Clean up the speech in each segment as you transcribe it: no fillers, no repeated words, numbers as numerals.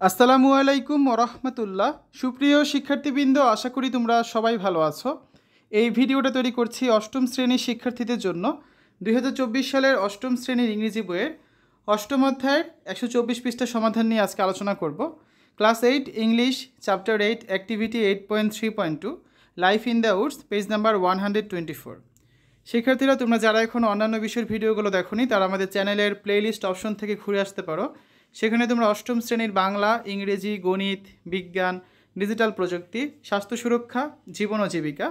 আসসালামু আলাইকুম ওরহমতুল্লাহ। সুপ্রিয় শিক্ষার্থীবৃন্দ, আশা করি তোমরা সবাই ভালো আছো। এই ভিডিওটা তৈরি করছি অষ্টম শ্রেণীর শিক্ষার্থীদের জন্য। 2024 সালের অষ্টম শ্রেণীর ইংরেজি বইয়ের অষ্টম অধ্যায়ের 124 পৃষ্ঠা সমাধান নিয়ে আজকে আলোচনা করব। Class 8 English chapter 8 activity 8.3.2 life in the Woods, page number 124। শিক্ষার্থীরা, তোমরা যারা এখন অন্যান্য বিষয়ের ভিডিওগুলো দেখোনি তারা আমাদের চ্যানেলের প্লেলিস্ট অপশন থেকে ঘুরে আসতে পারো। সেখানে তোমরা অষ্টম শ্রেণীর বাংলা, ইংরেজি, গণিত, বিজ্ঞান, ডিজিটাল প্রযুক্তি, স্বাস্থ্য সুরক্ষা, জীবন ও জীবিকা,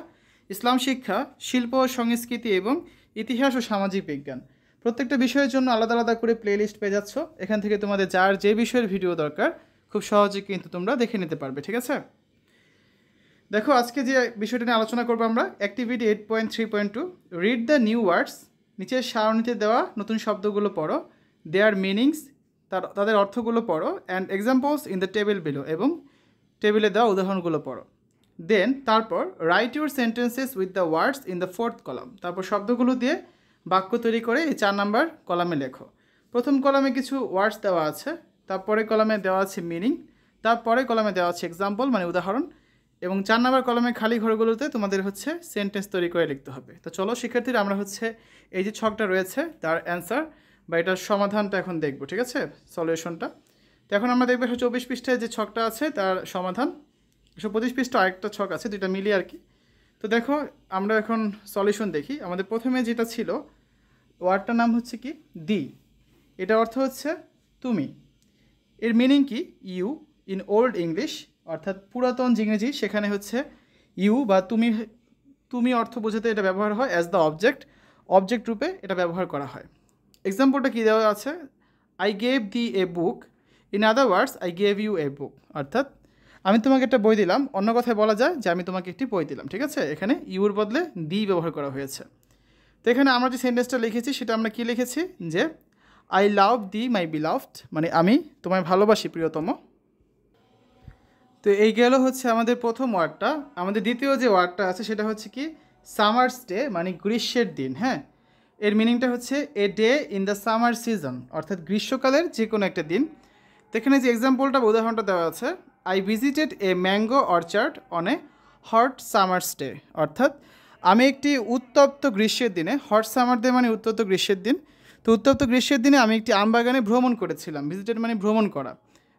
ইসলাম শিক্ষা, শিল্প ও সংস্কৃতি এবং ইতিহাস ও সামাজিক বিজ্ঞান প্রত্যেকটা বিষয়ের জন্য আলাদা আলাদা করে প্লেলিস্ট পেয়ে যাচ্ছ। এখান থেকে তোমাদের যার যে বিষয়ের ভিডিও দরকার খুব সহজে কিন্তু তোমরা দেখে নিতে পারবে। ঠিক আছে, দেখো আজকে যে বিষয়টা নিয়ে আলোচনা করবো আমরা, activity 8.3.2 read the new words. নিচের সারণীতে দেওয়া নতুন শব্দগুলো পড়ো, দেয়ার মিনিংস, তাদের অর্থগুলো পড়ো, and examples in the table below, এবং টেবিলে দেওয়া উদাহরণগুলো পড়ো। দেন তারপর right your sentences with the words in the fourth column. তারপর শব্দগুলো দিয়ে বাক্য তৈরি করে এই 4 নাম্বার কলামে লেখো। প্রথম কলামে কিছু ওয়ার্ডস দেওয়া আছে, তারপরে কলামে দেওয়া আছে মিনিং, তারপরে কলামে দেওয়া আছে এক্সাম্পল মানে উদাহরণ, এবং 4 নাম্বার কলমে খালি ঘরগুলোতে তোমাদের সেন্টেন্স তৈরি করে লিখতে হবে। তো চলো শিক্ষার্থীরা, আমরা এই যে ছকটা রয়েছে তার অ্যান্সার বা এটার সমাধানটা এখন দেখব। ঠিক আছে, সলিউশনটা। তো এখন আমরা দেখবো 124 পৃষ্ঠায় যে ছকটা আছে তার সমাধান। 125 পৃষ্ঠা আরেকটা ছক আছে, দুইটা মিলিয়ে আর কি। তো দেখো আমরা এখন সলিউশন দেখি। আমাদের প্রথমে যেটা ছিল ওয়ার্ডটার নাম কি দি, এটা অর্থ হচ্ছে তুমি। এর মিনিং কি ইউ ইন ওল্ড ইংলিশ, অর্থাৎ পুরাতন ইংরেজি সেখানে ইউ বা তুমি তুমি অর্থ বোঝাতে এটা ব্যবহার হয় অ্যাজ দ্য অবজেক্ট রূপে এটা ব্যবহার করা হয়। এক্সাম্পলটা কী দেওয়া আছে, I gave the a book, in other words I gave you a book, অর্থাৎ আমি তোমাকে একটা বই দিলাম, অন্য কথায় বলা যায় যে আমি তোমাকে একটি বই দিলাম। ঠিক আছে, এখানে ইউর বদলে দি ব্যবহার করা হয়েছে। তো এখানে আমরা যে সেন্টেন্সটা লিখেছি সেটা আমরা কী লিখেছি, যে I love the my beloved, মানে আমি তোমায় ভালোবাসি প্রিয়তম। তো এই গেল আমাদের প্রথম ওয়ার্ডটা। আমাদের দ্বিতীয় যে ওয়ার্ডটা আছে সেটা কি সামার্স ডে, মানে গ্রীষ্মের দিন। হ্যাঁ, এর মিনিংটা a day in the summer season, অর্থাৎ গ্রীষ্মকালের যে কোনো একটা দিন। তো এখানে যে এক্সাম্পলটা উদাহরণটা দেওয়া আছে, I visited a mango orchard on a hot summer's day, অর্থাৎ আমি একটি উত্তপ্ত গ্রীষ্মের দিনে, হট সামার ডে মানে উত্তপ্ত গ্রীষ্মের দিন, তো উত্তপ্ত গ্রীষ্মের দিনে আমি একটি আমবাগানে ভ্রমণ করেছিলাম। ভিজিটেড মানে ভ্রমণ করা।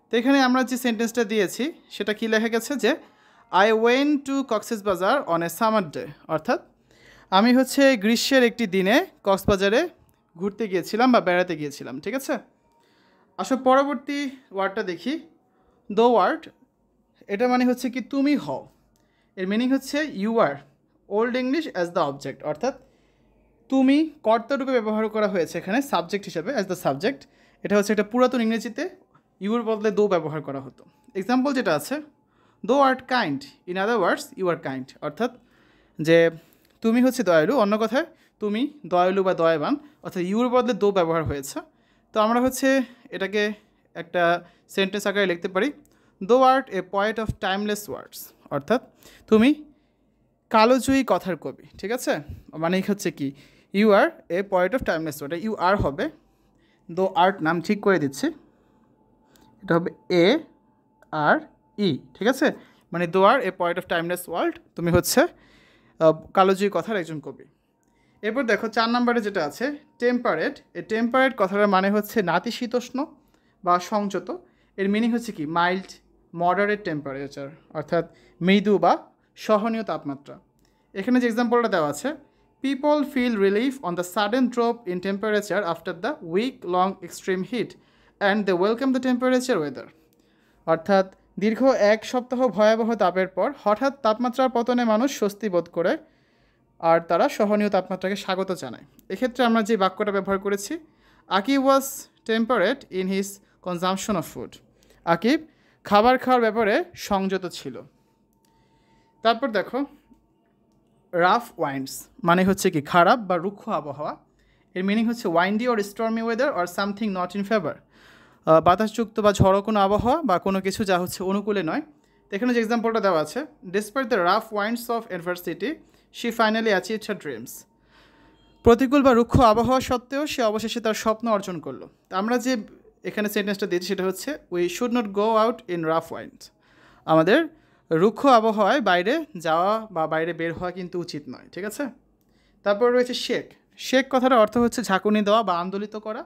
তো এখানে আমরা যে সেন্টেন্সটা দিয়েছি সেটা কি লেখা গেছে, যে I went to Cox's Bazar on a summer day, অর্থাৎ আমি গ্রীষ্মের একটি দিনে কক্সবাজারে ঘুরতে গিয়েছিলাম বা বেড়াতে গিয়েছিলাম। ঠিক আছে, আসলে পরবর্তী ওয়ার্ডটা দেখি, দ্য ওয়ার্ড, এটা মানে কি তুমি হও। এর meaning you are old English as the object, অর্থাৎ তুমি কর্তারূপে ব্যবহার করা হয়েছে এখানে সাবজেক্ট হিসেবে অ্যাজ দ্য সাবজেক্ট। এটা একটা পুরাতন ইংরেজিতে ইউর বদলে দো ব্যবহার করা হতো। এক্সাম্পল যেটা আছে, thou art kind, in other words you are kind, অর্থাৎ যে তুমি দয়ালু, অন্য কথায় তুমি দয়ালু বা দয়াবান, অর্থাৎ ইউর বদলে দো ব্যবহার হয়েছে। তো আমরা এটাকে একটা সেন্টেন্স আকারে লিখতে পারি, thou art a poet of timeless words, অর্থাৎ তুমি কালোজয়ী কথার কবি। ঠিক আছে, মানে কি you are a poet of timeless word, you are হবে, দো আর্ট নাম ঠিক করে দিচ্ছি, এটা হবে এ আর ই। ঠিক আছে, মানে thou are a poet of timeless world, তুমি কালোজয়ী কথার একজন কবি। এরপর দেখো 4 নম্বরে যেটা আছে টেম্পারেট। এই টেম্পারেট কথাটার মানে নাতিশীতোষ্ণ বা সংযত। এর মিনিং কি মাইল্ড মডারেট টেম্পারেচার, অর্থাৎ মৃদু বা সহনীয় তাপমাত্রা। এখানে যে এক্সাম্পলটা দেওয়া আছে, people feel relief on the sudden drop in temperature after the week long extreme heat and they welcome the temperature weather, অর্থাৎ দীর্ঘ 1 সপ্তাহ ভয়াবহ তাপের পর হঠাৎ তাপমাত্রার পতনে মানুষ স্বস্তি বোধ করে আর তারা সহনীয় তাপমাত্রাকে স্বাগত জানায়। এক্ষেত্রে আমরা যে বাক্যটা ব্যবহার করেছি, Akib was temperate in his consumption of food, Akib খাবার খাওয়ার ব্যাপারে সংযত ছিল। তারপর দেখো রাফ ওয়াইন্ডস মানে কি খারাপ বা রুক্ষ আবহাওয়া। এর meaning windy or stormy weather or something not in favour, বাতাসযুক্ত বা ঝড়ো কোনো আবহাওয়া বা কোনো কিছু যা অনুকূলে নয়। তো এখানে যে এক্সাম্পলটা দেওয়া আছে, despite the rough winds of adversity she finally achieved her dreams, প্রতিকূল বা রুক্ষ আবহাওয়া সত্ত্বেও সে অবশেষে তার স্বপ্ন অর্জন করলো। তো আমরা যে এখানে সেন্টেন্সটা দিয়েছি সেটা হচ্ছে we should not go out in rough wind. আমাদের রুক্ষ আবহাওয়ায় বাইরে যাওয়া বা বাইরে বের হওয়া কিন্তু উচিত নয়, ঠিক আছে। তারপর রয়েছে শেক। শেক কথার অর্থ হচ্ছে ঝাঁকুনি দেওয়া বা আন্দোলিত করা।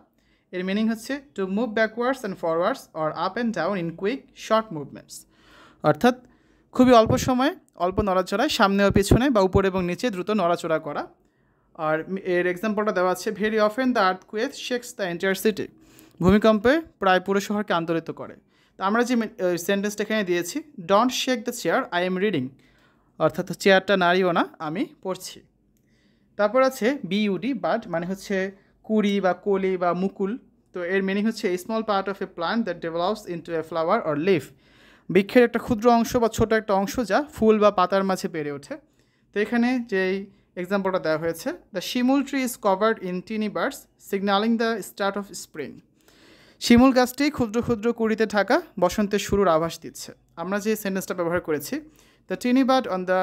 এর মিনিং হচ্ছে to move backwards and forwards or up and down in quick short movements. অর্থাৎ খুবই অল্প সময়ে অল্প নড়াচড়ায় সামনে ও পিছনে বা উপরে এবং নিচে দ্রুত নড়াচড়া করা। আর এর এক্সাম্পলটা দেওয়া আছে very often the earthquake shakes the entire city. ভূমিকম্পে প্রায় পুরো শহরকে আন্দোলিত করে। তো আমরা যে সেন্টেন্সটা এখানে দিয়েছি don't shake the chair I am reading, অর্থাৎ চেয়ারটা নাড়িও না, আমি পড়ছি। তারপর আছে বিইউডি বাড, মানে হচ্ছে কুড়ি বা কলি বা মুকুল। তো এর মিনিং হচ্ছে a small part of a plant that develops into a flower or leaf. বৃক্ষের একটা ক্ষুদ্র অংশ বা ছোট একটা অংশ যা ফুল বা পাতার মাঝে বেড়ে ওঠে। তো এখানে যেই এক্সাম্পলটা দেওয়া হয়েছে the shimul tree is covered in tiny birds signalling the start of spring. শিমুল গাছটি ক্ষুদ্র ক্ষুদ্র কুড়িতে ঢাকা বসন্তের শুরুর আভাস দিচ্ছে। আমরা যে সেন্টেন্সটা ব্যবহার করেছি the tiny bird on the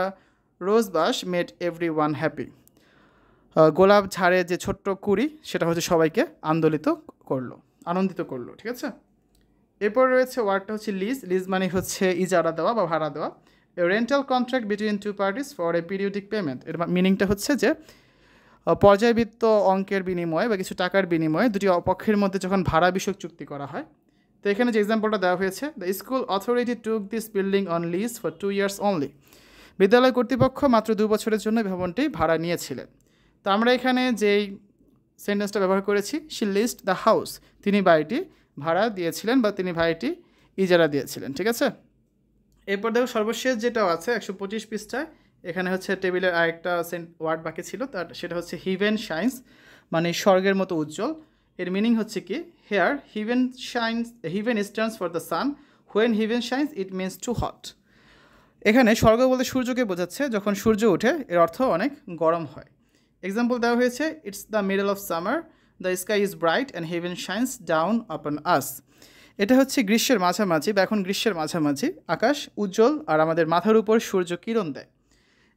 rose bus made every one happy. গোলাপ ঝাড়ে যে ছোট্ট কুড়ি সেটা হচ্ছে সবাইকে আনন্দিত করলো, ঠিক আছে। এরপর রয়েছে ওয়ার্ডটা হচ্ছে লিজ। লিজ মানে হচ্ছে ইজারা দেওয়া বা ভাড়া দেওয়া। Rental contract between two parties for a periodic payment. এর মিনিংটা হচ্ছে যে পর্যায়বৃত্ত অঙ্কের বিনিময়ে বা কিছু টাকার বিনিময়ে দুটি পক্ষের মধ্যে যখন ভাড়া বিষয়ক চুক্তি করা হয়। তো এখানে যে এক্সাম্পলটা দেওয়া হয়েছে the school authority took this building on lease for 2 years only. বিদ্যালয় কর্তৃপক্ষ মাত্র 2 বছরের জন্য ভবনটি ভাড়া নিয়েছিলেন। তো আমরা এখানে যেই সেন্টেন্সটা ব্যবহার করেছি শি লিস্ট দ্য হাউস, তিনি বাড়িটি ভাড়া দিয়েছিলেন বা তিনি বাড়িটি ইজারা দিয়েছিলেন, ঠিক আছে। এরপর দেখো সর্বশেষ যেটাও আছে 125 পৃষ্ঠায়, এখানে হচ্ছে টেবিলের আরেকটা ওয়ার্ড বাকি ছিল, তার সেটা হচ্ছে হিভেন শাইন্স, মানে স্বর্গের মতো উজ্জ্বল। এর মিনিং হচ্ছে কি here heaven stands for the sun, when heaven shines it means too hot. এখানে স্বর্গ বলতে সূর্যকে বোঝাচ্ছে, যখন সূর্য ওঠে এর অর্থ অনেক গরম হয়। এক্সাম্পল দেওয়া হয়েছে it's the middle of summer, the sky is bright and heaven shines down upon us. এটা হচ্ছে গ্রীষ্মের মাঝামাঝি বা এখন গ্রীষ্মের মাঝামাঝি, আকাশ উজ্জ্বল আর আমাদের মাথার উপর সূর্য কিরণ দেয়।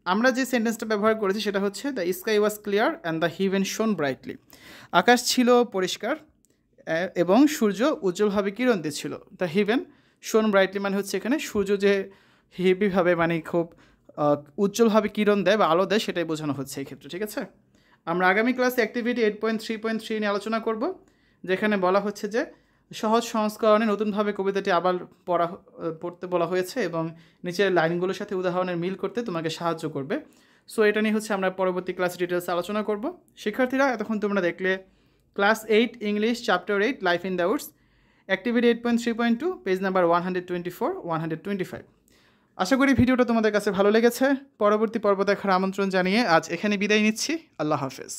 আমরা যে সেন্টেন্সটা ব্যবহার করেছি সেটা হচ্ছে the sky was clear and the haven শোন ব্রাইটলি। আকাশ ছিল পরিষ্কার এবং সূর্য উজ্জ্বলভাবে কিরণ দিচ্ছিল। দ্য হেভেন শোন ব্রাইটলি মানে হচ্ছে এখানে সূর্য যে হেভিভাবে মানে খুব উজ্জ্বলভাবে কিরণ দেয় বা আলো দেয় সেটাই বোঝানো হচ্ছে এই ক্ষেত্রে, ঠিক আছে। আমরা আগামী ক্লাসে অ্যাক্টিভিটি 8.3.3 নিয়ে আলোচনা করব, যেখানে বলা হচ্ছে যে সহজ সংস্করণে নতুনভাবে কবিতাটি আবার পড়তে বলা হয়েছে এবং নিচের লাইনগুলোর সাথে উদাহরণের মিল করতে তোমাকে সাহায্য করবে। সো এটা নিয়ে হচ্ছে আমরা পরবর্তী ক্লাসে ডিটেলস আলোচনা করব। শিক্ষার্থীরা এতক্ষণ তোমরা দেখলে class 8 English chapter 8 life in the Woods activity 8.3.2 page number 124-125। আশা করি ভিডিওটা তোমাদের কাছে ভালো লেগেছে। পরবর্তী পর্ব দেখার আমন্ত্রণ জানিয়ে আজ এখানে বিদায় নিচ্ছি। আল্লাহ হাফেজ।